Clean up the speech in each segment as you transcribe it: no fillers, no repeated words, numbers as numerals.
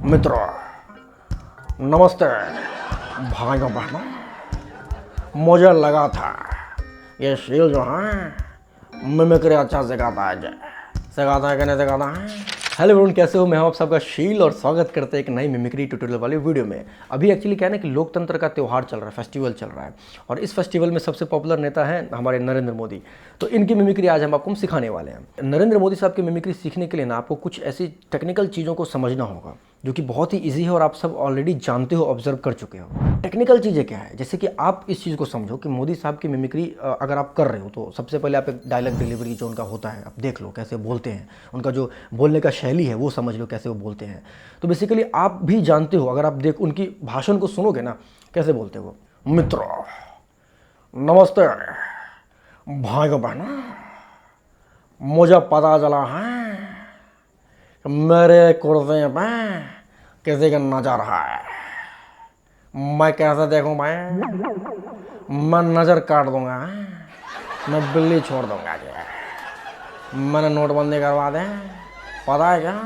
मित्रों नमस्ते भाइयों बहनों, मुझे लगा था ये शील जो है मिमिक्री अच्छा सिखाता है कि नहीं सिखाता है। हेलो एवरीवन, कैसे हो? मैं हूं आप सबका शील और स्वागत करते हैं एक नई मिमिक्री ट्यूटोरियल वाली वीडियो में। अभी एक्चुअली क्या है ना कि लोकतंत्र का त्यौहार चल रहा है, फेस्टिवल चल रहा है और इस फेस्टिवल में सबसे पॉपुलर नेता है हमारे नरेंद्र मोदी। तो इनकी मिमिक्री आज हम आपको सिखाने वाले हैं। नरेंद्र मोदी साहब की मिमिक्री सीखने के लिए ना आपको कुछ ऐसी टेक्निकल चीज़ों को समझना होगा जो कि बहुत ही ईजी है और आप सब ऑलरेडी जानते हो, ऑब्जर्व कर चुके हो। टेक्निकल चीज़ें क्या है, जैसे कि आप इस चीज़ को समझो कि मोदी साहब की मिमिक्री अगर आप कर रहे हो तो सबसे पहले आप एक डायलॉग डिलीवरी जो उनका होता है आप देख लो कैसे बोलते हैं, उनका जो बोलने का शैली है वो समझ लो कैसे वो बोलते हैं। तो बेसिकली आप भी जानते हो, अगर आप देख उनकी भाषण को सुनोगे ना कैसे बोलते हो। मित्रों नमस्ते भाइयों बहनों, मुझे पता चला है मेरे कुर्सी पे किसी का नजर है, मैं कैसे देखूं? मैं नजर काट दूंगा, मैं बिल्ली छोड़ दूंगा जी। मैंने नोटबंदी करवा दे, पता है क्या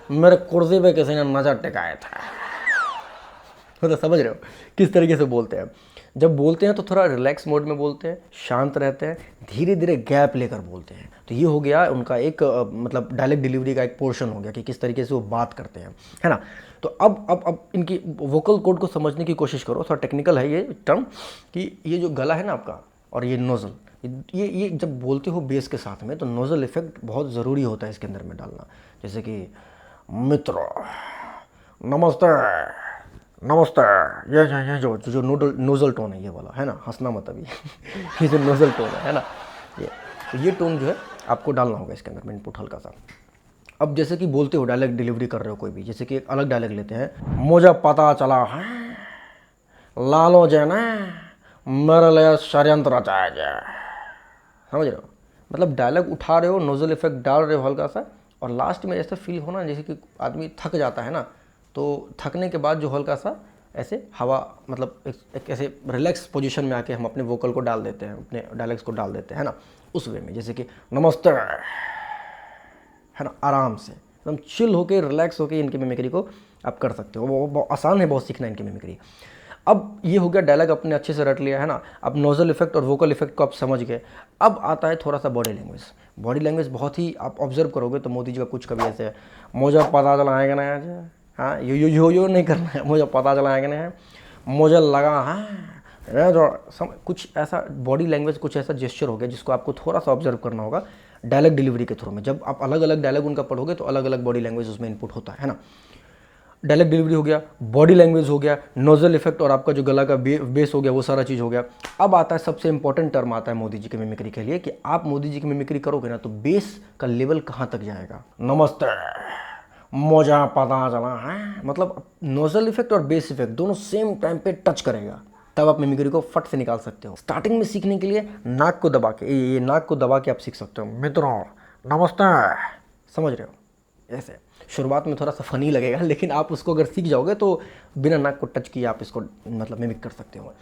मेरे कुर्सी पे किसी ने नजर टिकाया था। तो समझ रहे हो किस तरीके से बोलते हैं। जब बोलते हैं तो थोड़ा रिलैक्स मोड में बोलते हैं, शांत रहते हैं, धीरे धीरे गैप लेकर बोलते हैं। तो ये हो गया उनका एक मतलब डायलॉग डिलीवरी का एक पोर्शन हो गया कि किस तरीके से वो बात करते हैं, है ना। तो अब इनकी वोकल कोड को समझने की कोशिश करो। थोड़ा टेक्निकल है ये टर्म कि ये जो गला है ना आपका और ये नोज़ल, ये जब बोलते हो बेस के साथ में तो नोज़ल इफेक्ट बहुत ज़रूरी होता है इसके अंदर में डालना। जैसे कि मित्रों नमस्ते नमस्ते, ये जो नोज़ल टोन है ये वाला, है ना, हंसना मत अभी ये जो नोज़ल टोन है ना, ये टोन जो है आपको डालना होगा इसके अंदर में, इनपुट हल्का सा। अब जैसे कि बोलते हो डायलॉग डिलीवरी कर रहे हो कोई भी, जैसे कि एक अलग डायलॉग लेते हैं। मुझे पता चला है लालू जी ने मेरे लिए षड्यंत्र रचाया जाए। समझ रहे हो, मतलब डायलॉग उठा रहे हो, नोज़ल इफेक्ट डाल रहे हो हल्का सा, और लास्ट में ऐसा फील होना जैसे कि आदमी थक जाता है ना, तो थकने के बाद जो हल्का सा ऐसे हवा, मतलब एक ऐसे रिलैक्स पोजीशन में आके हम अपने वोकल को डाल देते हैं, अपने डायलॉग्स को डाल देते हैं, है ना, उस वे में। जैसे कि नमस्ते, है ना, आराम से एकदम चिल होके रिलैक्स होके इनकी मिमिक्री को आप कर सकते हो। वो बहुत आसान है बहुत सीखना इनकी मिमिक्री। अब ये हो गया डायलॉग अपने अच्छे से रट लिया, है ना। अब नोज़ल इफेक्ट और वोकल इफेक्ट को आप समझ गए। अब आता है थोड़ा सा बॉडी लैंग्वेज। बॉडी लैंग्वेज बहुत ही आप ऑब्जर्व करोगे तो मोदी जी का कुछ कभी ऐसे है, मुझे पता चला है कि नहीं आज, हाँ यो नहीं करना है, मुझे पता चला है कि नहीं, मुझे लगा है जो कुछ ऐसा बॉडी लैंग्वेज, कुछ ऐसा जेस्चर हो गया जिसको आपको थोड़ा सा ऑब्जर्व करना होगा डायलॉग डिलीवरी के थ्रू में। जब आप अलग अलग डायलॉग उनका पढ़ोगे तो अलग अलग बॉडी लैंग्वेज उसमें इनपुट होता है ना। डायलॉग डिलीवरी हो गया, बॉडी लैंग्वेज हो गया, नोज़ल इफेक्ट और आपका जो गला का बेस हो गया, वो सारा चीज़ हो गया। अब आता है सबसे इंपॉर्टेंट टर्म आता है मोदी जी की मिमिक्री के लिए कि आप मोदी जी की मिमिक्री करोगे ना तो बेस का लेवल कहाँ तक जाएगा। नमस्ते, मुझे पता चला है, मतलब नोज़ल इफेक्ट और बेस इफेक्ट दोनों सेम टाइम पे टच करेगा, तब आप मिमिक्री को फट से निकाल सकते हो। स्टार्टिंग में सीखने के लिए नाक को दबा के, ये नाक को दबा के आप सीख सकते हो। मित्रों नमस्ते, समझ रहे हो। ऐसे शुरुआत में थोड़ा सा फनी लगेगा, लेकिन आप उसको अगर सीख जाओगे तो बिना नाक को टच किए आप इसको मतलब मिमिक कर सकते हो।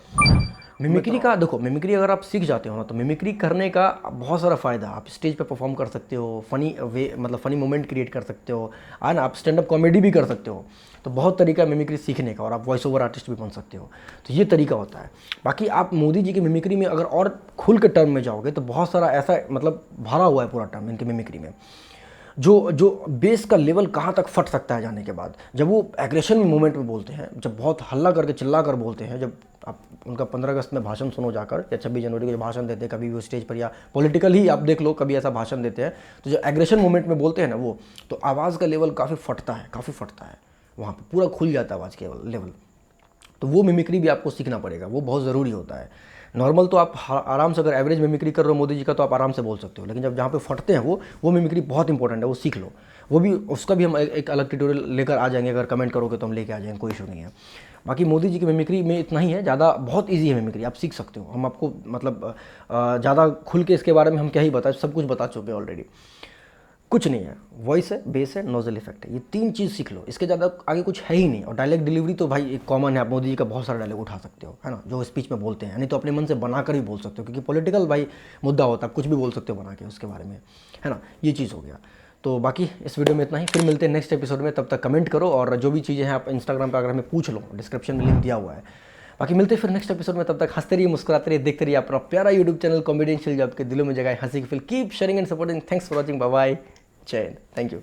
मिमिक्री का देखो, मिमिक्री अगर आप सीख जाते हो ना तो मिमिक्री करने का बहुत सारा फ़ायदा। आप स्टेज पे परफॉर्म कर सकते हो, फनी वे मतलब फ़नी मोमेंट क्रिएट कर सकते हो, है ना। आप स्टैंड अप कॉमेडी भी कर सकते हो। तो बहुत तरीका है मिमिक्री सीखने का, और आप वॉइस ओवर आर्टिस्ट भी बन सकते हो। तो ये तरीका होता है। बाकी आप मोदी जी की मिमिक्री में अगर और खुल के टर्म में जाओगे तो बहुत सारा ऐसा मतलब भरा हुआ है पूरा टर्म इनकी मिमिक्री में। जो बेस का लेवल कहाँ तक फट सकता है जाने के बाद, जब वो एग्रेशन में मोमेंट में बोलते हैं, जब बहुत हल्ला करके चिल्ला कर बोलते हैं, जब आप उनका 15 अगस्त में भाषण सुनो जाकर, या 26 जनवरी को जो भाषण देते हैं कभी भी स्टेज पर, या पॉलिटिकल ही आप देख लो कभी ऐसा भाषण देते हैं, तो जो एग्रेशन मोमेंट में बोलते हैं ना वो, तो आवाज़ का लेवल काफ़ी फटता है, वहाँ पर पूरा खुल जाता है आवाज़ के लेवल। तो वो मिमिक्री भी आपको सीखना पड़ेगा, वो बहुत ज़रूरी होता है। नॉर्मल तो आप आराम से अगर एवरेज मिमिक्री कर रहे हो मोदी जी का तो आप आराम से बोल सकते हो, लेकिन जब जहाँ पे फटते हैं वो मिमिक्री बहुत इंपॉर्टेंट है, वो सीख लो। वो भी उसका भी हम एक अलग ट्यूटोरियल लेकर आ जाएंगे, अगर कमेंट करोगे तो हम लेके आ जाएंगे, कोई इशू नहीं है। बाकी मोदी जी की मिमिक्री में इतना ही है, ज़्यादा बहुत ईजी है मिमिक्री, आप सीख सकते हो। हम आपको मतलब ज़्यादा खुल के इसके बारे में हम क्या ही बताएं, सब कुछ बता चुके हैं ऑलरेडी। कुछ नहीं है, वॉइस है, बेस है, नोज़ल इफेक्ट है, ये 3 चीज़ सीख लो, इसके ज़्यादा आगे कुछ है ही नहीं। और डायलॉग डिलीवरी तो भाई एक कॉमन है, आप मोदी जी का बहुत सारा डायलॉग उठा सकते हो, है ना, जो स्पीच में बोलते हैं, नहीं तो अपने मन से बनाकर ही बोल सकते हो, क्योंकि पॉलिटिकल भाई मुद्दा होता है, कुछ भी बोल सकते हो बना के उसके बारे में, है ना। ये चीज़ हो गया। तो बाकी इस वीडियो में इतना ही, फिर मिलते हैं नेक्स्ट एपिसोड में। तब तक कमेंट करो और जो भी चीज़ें हैं आप इंस्टाग्राम पर अगर हमें पूछ लो, डिस्क्रिप्शन में लिंक दिया हुआ है। बाकी मिलते हैं फिर नेक्स्ट एपिसोड में, तब तक हंसते रहिए, मुस्कुराते रहिए, देखते रहिए अपना प्यारा यूट्यूब चैनल कॉमेडियन शिल, जो आपके दिलों में जगह हंसी की feel. Keep sharing and supporting. Thanks for watching. Bye bye. जय हिंद। Thank you.